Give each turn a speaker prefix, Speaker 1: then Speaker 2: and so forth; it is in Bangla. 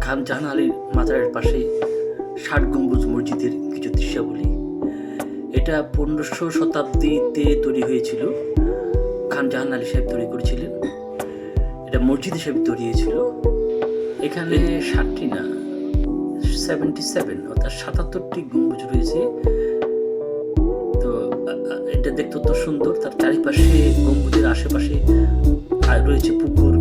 Speaker 1: খান জাহান আলীর মাজারের পাশে ৬০ গম্বুজ মসজিদের কিছু দৃশ্যাবলী। এটা ১৫০০ শতাব্দীতে তৈরি হয়েছিল। খান জাহান আলী সাহেব তৈরি করেছিলেন। এটা মসজিদ হিসেবে তৈরি হয়েছিল। এখানে ৬০টি না 77 অর্থাৎ ৭৭টি গম্বুজ রয়েছে। তো এটা দেখতে অত সুন্দর। তার চারিপাশে গম্বুজের আশেপাশে রয়েছে পুকুর,